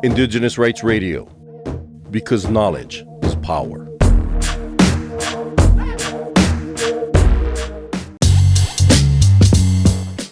Indigenous Rights Radio, because knowledge is power.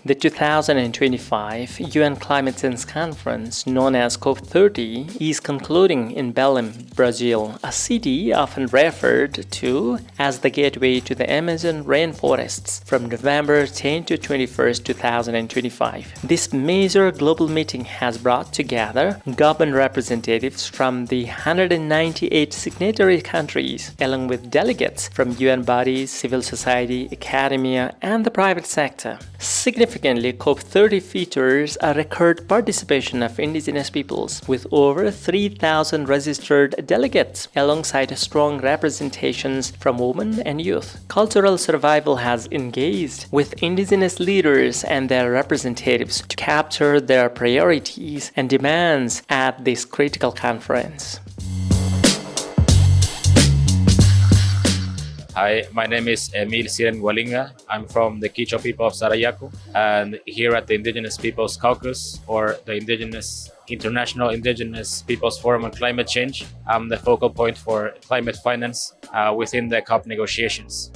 The 2025 UN Climate Change Conference, known as COP30, is concluding in Belém, Brazil, a city often referred to as the gateway to the Amazon rainforests, from November 10 to 21, 2025. This major global meeting has brought together government representatives from the 198 signatory countries, along with delegates from UN bodies, civil society, academia, and the private sector. Significantly, COP30 features a record participation of indigenous peoples, with over 3,000 registered delegates, alongside strong representations from women and youth. Cultural survival has engaged with indigenous leaders and their representatives to capture their priorities and demands at this critical conference. Hi, my name is Emil, Siren, Gualinga. I'm from the Quichua people of Sarayaku, and here at the Indigenous Peoples Caucus, or the International Indigenous Peoples Forum on Climate Change, I'm the focal point for climate finance within the COP negotiations.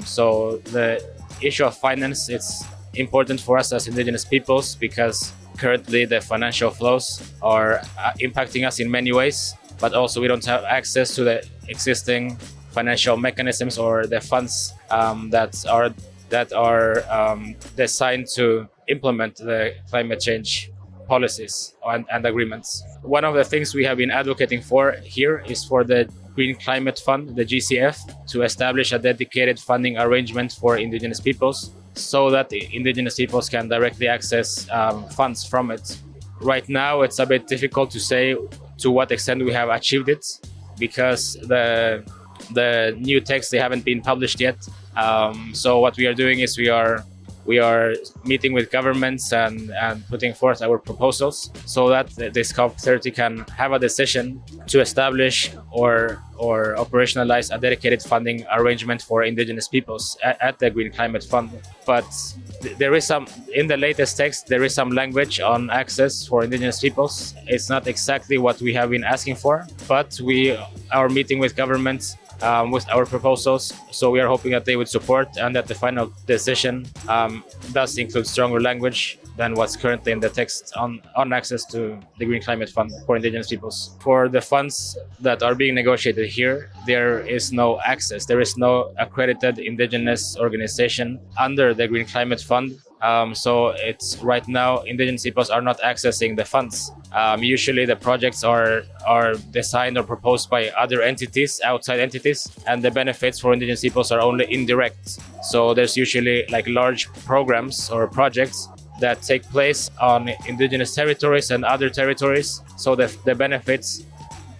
So the issue of finance, it's important for us as Indigenous peoples because currently the financial flows are impacting us in many ways, but also we don't have access to the existing financial mechanisms or the funds that are designed to implement the climate change policies and agreements. One of the things we have been advocating for here is for the Green Climate Fund, the GCF, to establish a dedicated funding arrangement for Indigenous peoples so that the Indigenous peoples can directly access funds from it. Right now, it's a bit difficult to say to what extent we have achieved it because the new texts, they haven't been published yet. So what we are doing is we are meeting with governments and putting forth our proposals so that this COP30 can have a decision to establish or operationalize a dedicated funding arrangement for Indigenous peoples at the Green Climate Fund. But there is in the latest text, there is some language on access for Indigenous peoples. It's not exactly what we have been asking for, but we are meeting with governments with our proposals, so we are hoping that they would support and that the final decision does include stronger language than what's currently in the text on access to the Green Climate Fund for Indigenous peoples. For the funds that are being negotiated here, there is no access. There is no accredited Indigenous organization under the Green Climate Fund. So it's right now Indigenous peoples are not accessing the funds. Usually the projects are designed or proposed by other entities, outside entities, and the benefits for Indigenous peoples are only indirect. So there's usually like large programs or projects that take place on Indigenous territories and other territories. So the benefits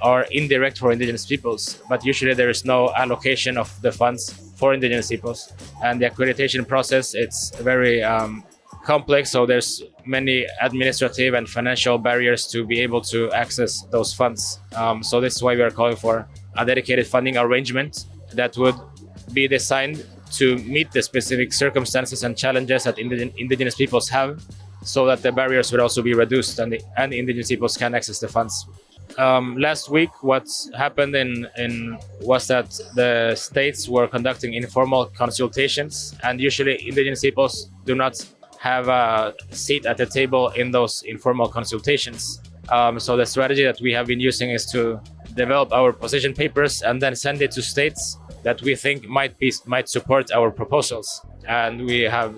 are indirect for Indigenous peoples, but usually there is no allocation of the funds for Indigenous peoples. And the accreditation process, it's very complex, so there's many administrative and financial barriers to be able to access those funds. So this is why we are calling for a dedicated funding arrangement that would be designed to meet the specific circumstances and challenges that Indigenous peoples have, so that the barriers would also be reduced and the Indigenous peoples can access the funds. Last week, what happened was that the states were conducting informal consultations, and usually Indigenous peoples do not have a seat at the table in those informal consultations. So the strategy that we have been using is to develop our position papers and then send it to states that we think might support our proposals. And we have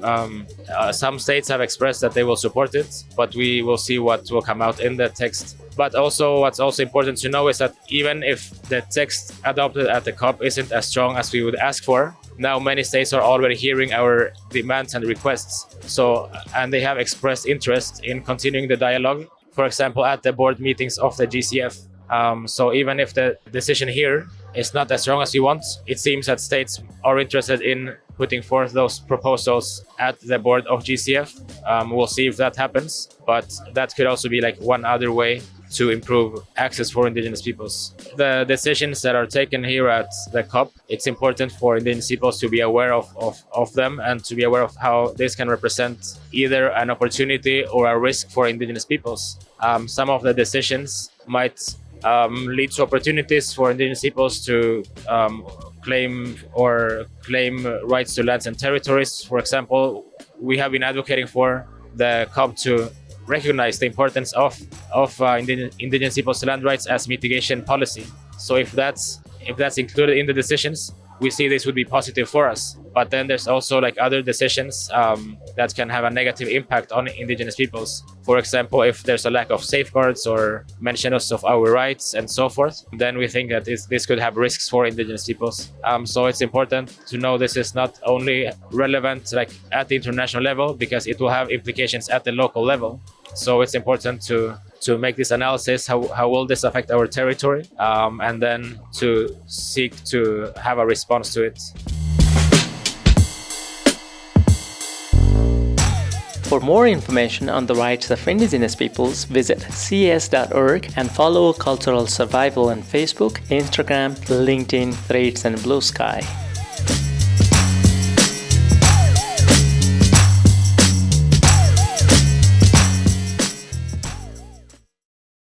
some states have expressed that they will support it, but we will see what will come out in the text. But also, what's also important to know is that even if the text adopted at the COP isn't as strong as we would ask for, now many states are already hearing our demands and requests. So, and they have expressed interest in continuing the dialogue, for example, at the board meetings of the GCF. So even if the decision here is not as strong as we want, it seems that states are interested in putting forth those proposals at the board of GCF. We'll see if that happens, but that could also be like one other way to improve access for indigenous peoples. The decisions that are taken here at the COP, it's important for indigenous peoples to be aware of them and to be aware of how this can represent either an opportunity or a risk for indigenous peoples. Some of the decisions might lead to opportunities for indigenous peoples to claim rights to lands and territories. For example, we have been advocating for the COP to recognize the importance of indigenous people's land rights as mitigation policy. So if that's included in the decisions, we see this would be positive for us. But then there's also like other decisions that can have a negative impact on indigenous peoples. For example, if there's a lack of safeguards or mentions of our rights and so forth, then we think that this could have risks for indigenous peoples. So it's important to know this is not only relevant like at the international level, because it will have implications at the local level. So it's important to make this analysis, how will this affect our territory, and then to seek to have a response to it. For more information on the rights of indigenous peoples, visit cs.org and follow Cultural Survival on Facebook, Instagram, LinkedIn, Threads, and Blue Sky.